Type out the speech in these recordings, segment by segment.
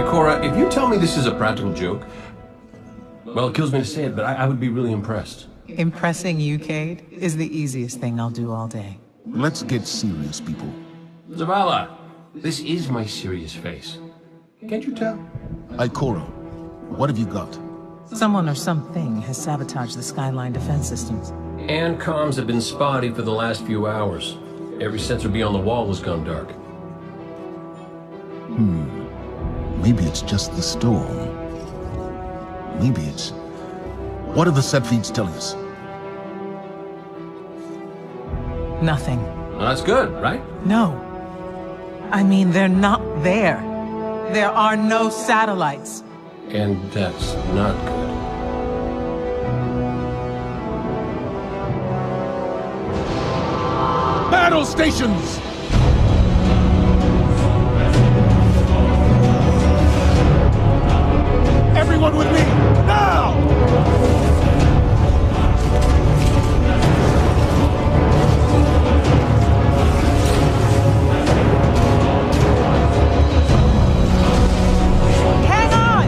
Cora, if you tell me this is a practical joke, well, it kills me to say it, but I would be really impressed. Impressing you, Cade, is the easiest thing I'll do all day. Let's get serious, people. Zavala, this is my serious face. Can't you tell? Ikora, what have you got? Someone or something has sabotaged the Skyline defense systems. And comms have been spotty for the last few hours. Every sensor beyond the wall has gone dark. Maybe it's just the storm. Maybe it's... What are the set feeds telling us? Nothing. Well, that's good, right? No. I mean, they're not there. There are no satellites. And that's not good. Battle stations! Everyone with me, now! Hang on!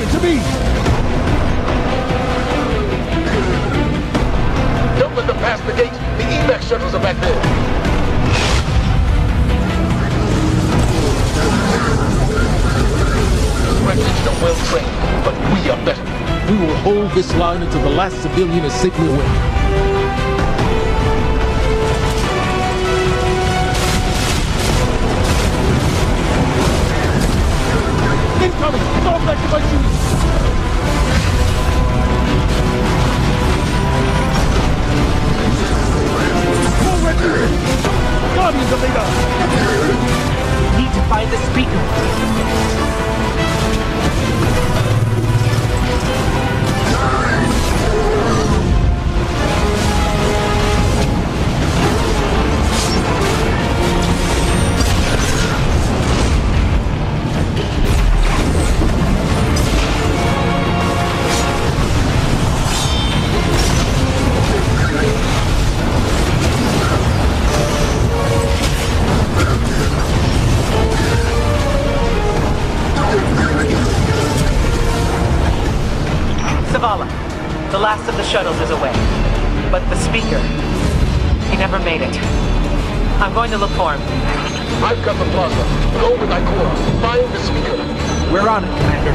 To me! Don't let them pass the gate. The evac shuttles are back there. Redskins are well trained, but we are better. We will hold this line until the last civilian is safely away. Incoming! Fall back to my shoes! Forward! Guardians of Vega! Need to find the speaker. The last of the shuttles is away. But the speaker, he never made it. I'm going to look for him. I've got the plaza. Go with Ikora. Find the speaker. We're on it, Commander.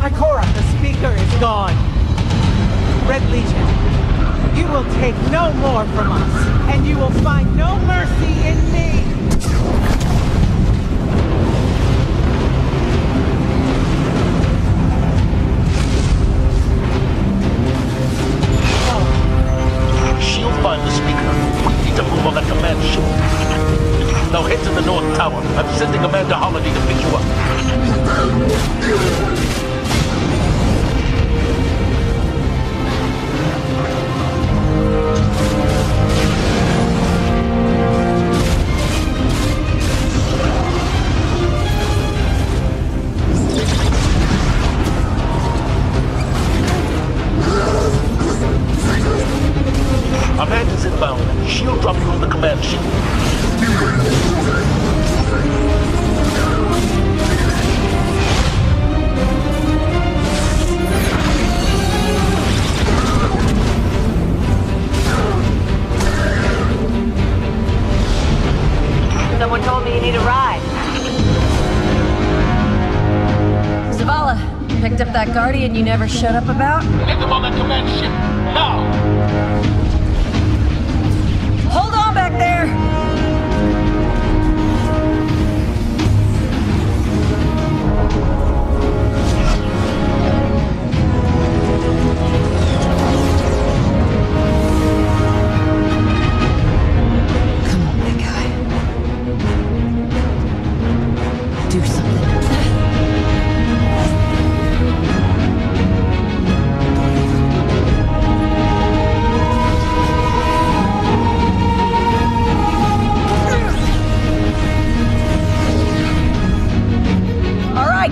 Ikora, the speaker is gone. Red Legion, you will take no more from us, and you will find no mercy in me! She'll find the speaker. We need to move on that command ship. Now head to the North Tower. I'm sending Commander Holiday to pick you up. Amanda's inbound. She'll drop you on the command ship. Someone told me you need a ride. Zavala, picked up that Guardian you never shut up about? Get them on that command ship, now! Hold on back there! Come on, big guy. Do something.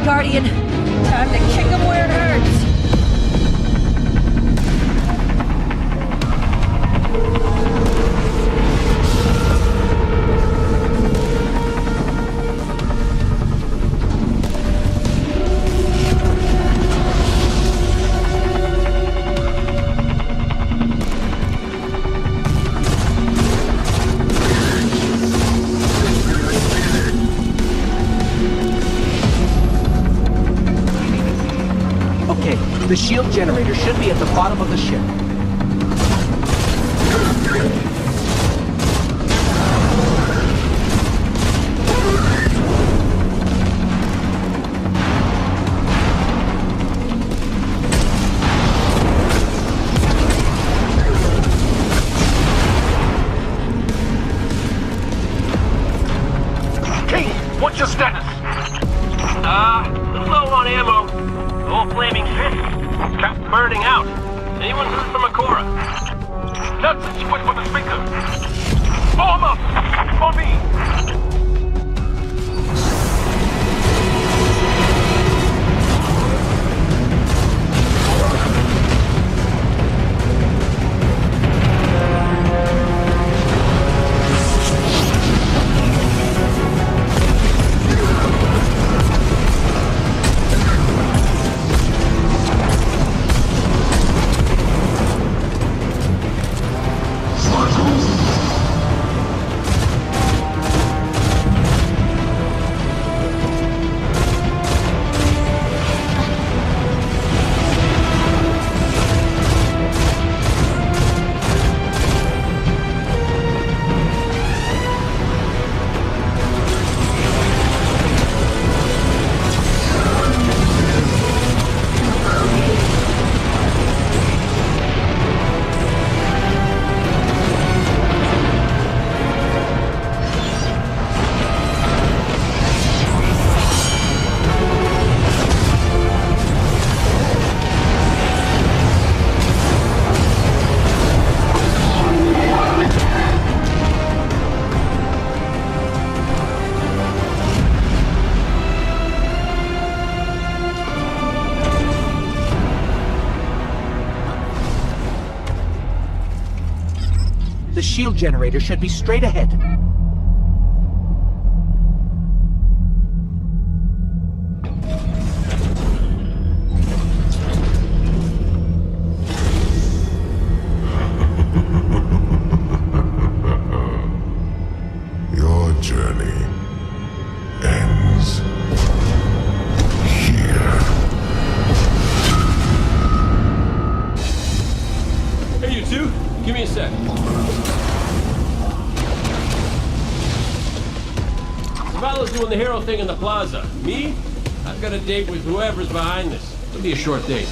Guardian, time to kick him where it hurts. The shield generator should be at the bottom of the ship. King, what's your status? Low on ammo. All flaming fist. Kept burning out. Anyone heard from Akora? Nuts, she went for the speaker. Form up! For me! The shield generator should be straight ahead. Your journey ends here. Hey, you two, give me a sec. Zavala's doing the hero thing in the plaza. Me? I've got a date with whoever's behind this. It'll be a short date.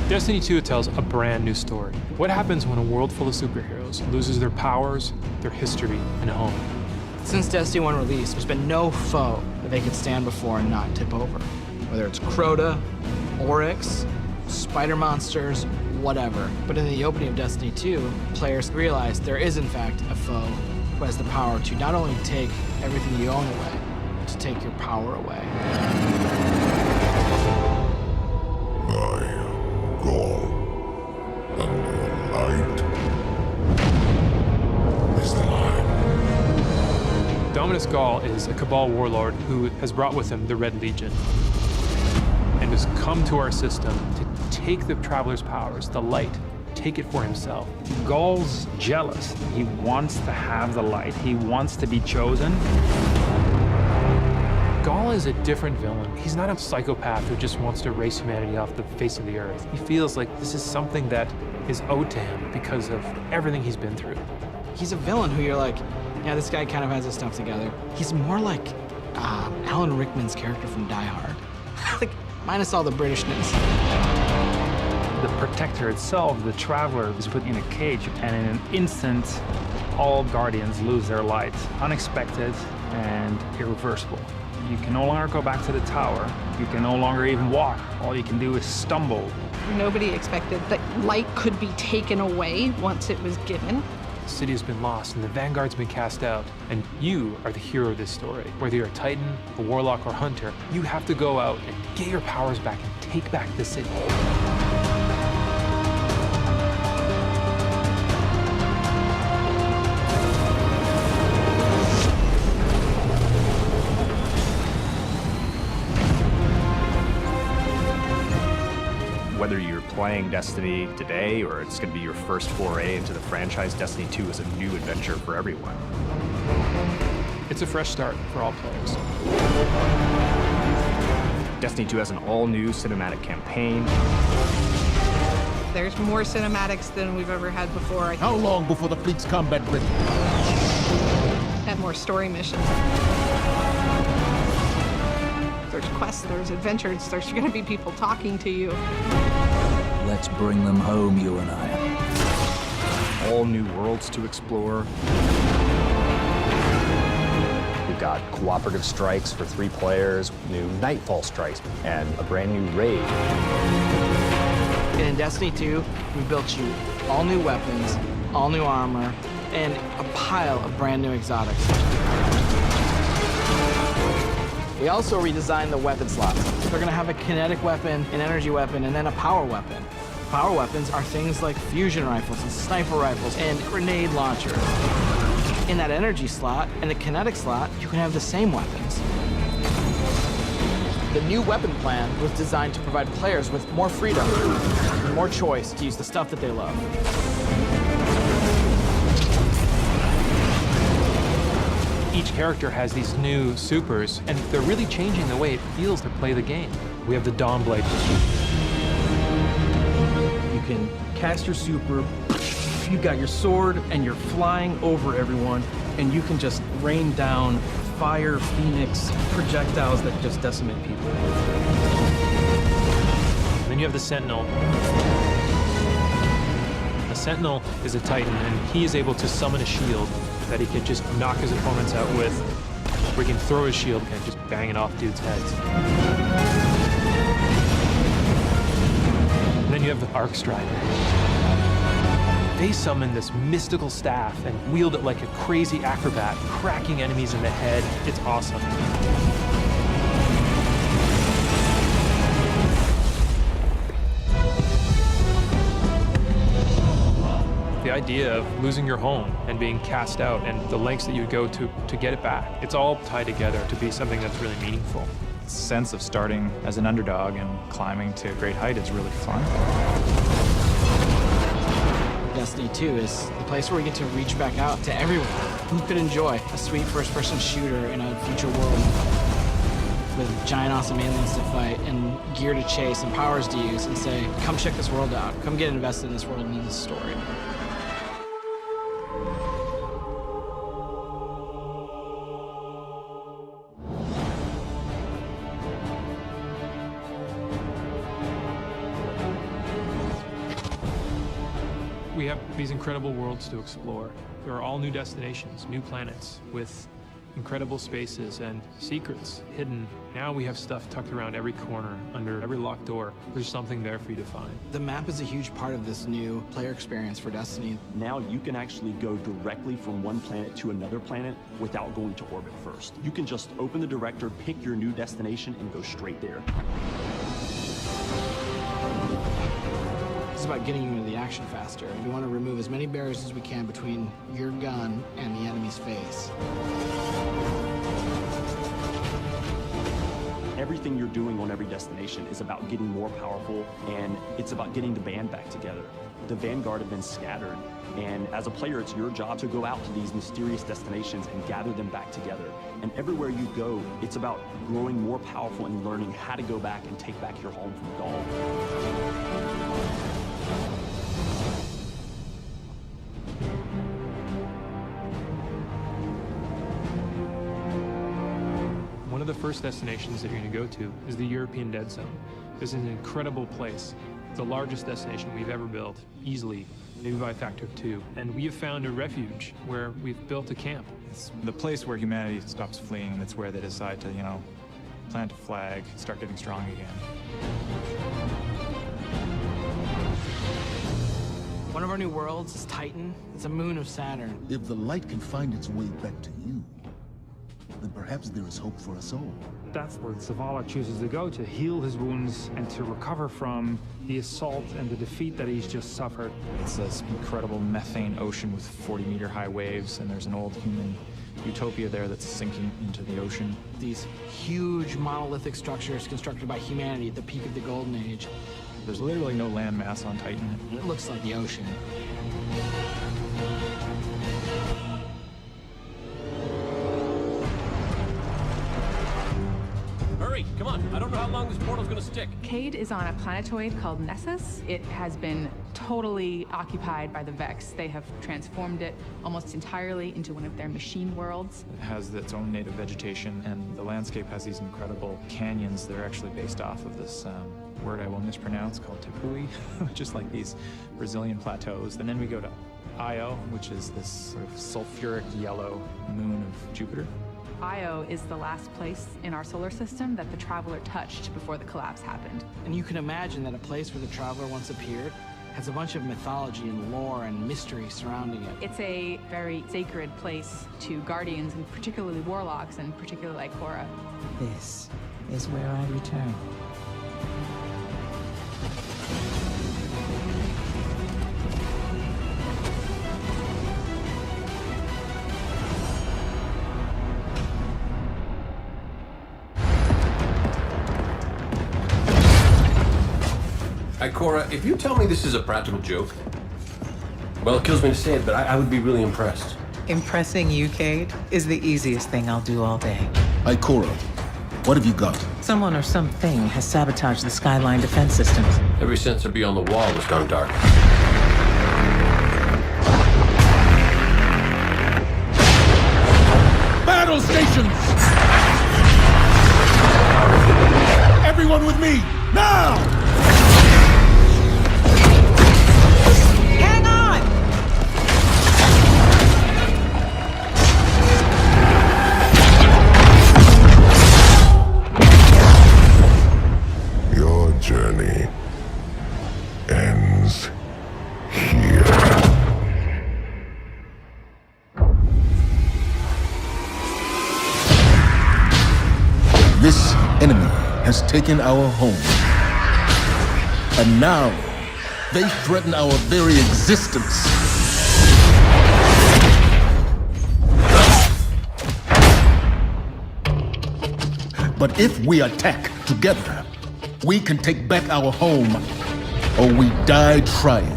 Destiny 2 tells a brand new story. What happens when a world full of superheroes loses their powers, their history, and home? Since Destiny 1 release, there's been no foe that they could stand before and not tip over. Whether it's Crota, Oryx, spider monsters, whatever. But in the opening of Destiny 2, players realize there is in fact a foe who has the power to not only take everything you own away, but to take your power away. Gaul, and your light is thine. Dominus Gaul is a Cabal warlord who has brought with him the Red Legion and has come to our system to take the Traveler's powers, the light, take it for himself. Gaul's jealous. He wants to have the light. He wants to be chosen. Gaul is a different villain. He's not a psychopath who just wants to erase humanity off the face of the earth. He feels like this is something that is owed to him because of everything he's been through. He's a villain who you're like, yeah, this guy kind of has his stuff together. He's more like Alan Rickman's character from Die Hard. Like, minus all the Britishness. The Protector itself, the Traveler, is put in a cage, and in an instant, all Guardians lose their light. Unexpected and irreversible. You can no longer go back to the tower. You can no longer even walk. All you can do is stumble. Nobody expected that light could be taken away once it was given. The city has been lost and the Vanguard's been cast out. And you are the hero of this story. Whether you're a Titan, a Warlock, or Hunter, you have to go out and get your powers back and take back the city. Whether you're playing Destiny today or it's going to be your first foray into the franchise, Destiny 2 is a new adventure for everyone. It's a fresh start for all players. Destiny 2 has an all-new cinematic campaign. There's more cinematics than we've ever had before. How long before the fleet's combat ready? And more story missions. There's quests, there's adventures, there's going to be people talking to you. Let's bring them home, you and I. All new worlds to explore. We've got cooperative strikes for 3 players, new Nightfall strikes, and a brand new raid. And in Destiny 2, we built you all new weapons, all new armor, and a pile of brand new exotics. We also redesigned the weapon slots. They're gonna have a kinetic weapon, an energy weapon, and then a power weapon. Power weapons are things like fusion rifles and sniper rifles and grenade launchers. In that energy slot and the kinetic slot, you can have the same weapons. The new weapon plan was designed to provide players with more freedom and more choice to use the stuff that they love. Each character has these new supers, and they're really changing the way it feels to play the game. We have the Dawnblade. You can cast your super, you got your sword, and you're flying over everyone, and you can just rain down fire, phoenix, projectiles that just decimate people. And then you have the Sentinel. A Sentinel is a Titan, and he is able to summon a shield that he can just knock his opponents out with, or he can throw his shield and just bang it off dudes' heads. And then you have the Arc Strider. They summon this mystical staff and wield it like a crazy acrobat, cracking enemies in the head. It's awesome. The idea of losing your home and being cast out and the lengths that you would go to get it back, it's all tied together to be something that's really meaningful. The sense of starting as an underdog and climbing to a great height is really fun. Destiny 2 is the place where we get to reach back out to everyone who could enjoy a sweet first-person shooter in a future world with giant awesome aliens to fight and gear to chase and powers to use and say, come check this world out, come get invested in this world and in this story. We have these incredible worlds to explore. There are all new destinations, new planets with incredible spaces and secrets hidden. Now we have stuff tucked around every corner, under every locked door. There's something there for you to find. The map is a huge part of this new player experience for Destiny. Now you can actually go directly from one planet to another planet without going to orbit first. You can just open the director, pick your new destination, and go straight there. It's about getting you into the action faster. We want to remove as many barriers as we can between your gun and the enemy's face. everything you're doing on every destination is about getting more powerful, and it's about getting the band back together. The Vanguard have been scattered, and as a player, it's your job to go out to these mysterious destinations and gather them back together. And everywhere you go, it's about growing more powerful and learning how to go back and take back your home from Gaul. One of the first destinations that you're going to go to is the European Dead Zone. This is an incredible place. It's the largest destination we've ever built, easily, maybe by a factor of 2. And we have found a refuge where we've built a camp. It's the place where humanity stops fleeing, and it's where they decide to, plant a flag, start getting strong again. One of our new worlds is Titan. It's a moon of Saturn. If the light can find its way back to you, then perhaps there is hope for us all. That's where Zavala chooses to go, to heal his wounds and to recover from the assault and the defeat that he's just suffered. It's this incredible methane ocean with 40-meter high waves, and there's an old human utopia there that's sinking into the ocean. These huge monolithic structures constructed by humanity at the peak of the Golden Age. There's literally no land mass on Titan. It looks like the ocean. Hurry, come on. I don't know how long this portal's gonna stick. Cade is on a planetoid called Nessus. It has been totally occupied by the Vex. They have transformed it almost entirely into one of their machine worlds. It has its own native vegetation, and the landscape has these incredible canyons. They're actually based off of this word I will mispronounce called Tepui, just like these Brazilian plateaus. And then we go to Io, which is this sort of sulfuric yellow moon of Jupiter. Io is the last place in our solar system that the Traveler touched before the collapse happened. And you can imagine that a place where the Traveler once appeared has a bunch of mythology and lore and mystery surrounding it. It's a very sacred place to Guardians, and particularly Warlocks, and particularly like Cora. This is where I return. Cora, if you tell me this is a practical joke, well, it kills me to say it, but I would be really impressed. Impressing you, Cade, is the easiest thing I'll do all day. Cora, what have you got? Someone or something has sabotaged the Skyline defense systems. Every sensor beyond the wall has gone dark. Battle stations! Everyone with me, now! Journey ends here. This enemy has taken our home. And now, they threaten our very existence. But if we attack together, we can take back our home, or we die trying.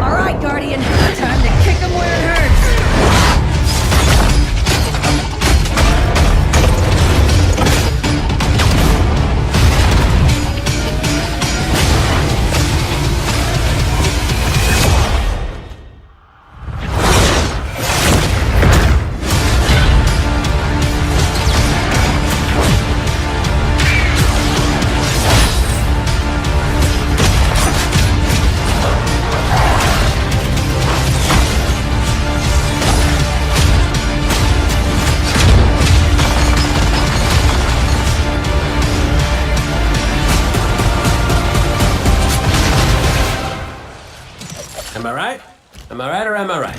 All right, Guardian. Time to kick him where it hurts. Am I right? Am I right or am I right?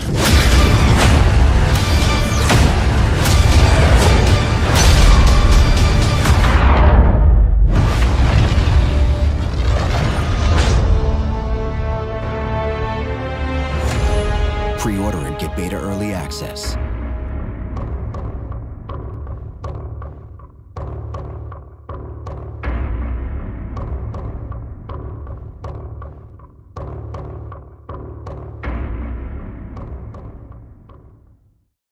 access.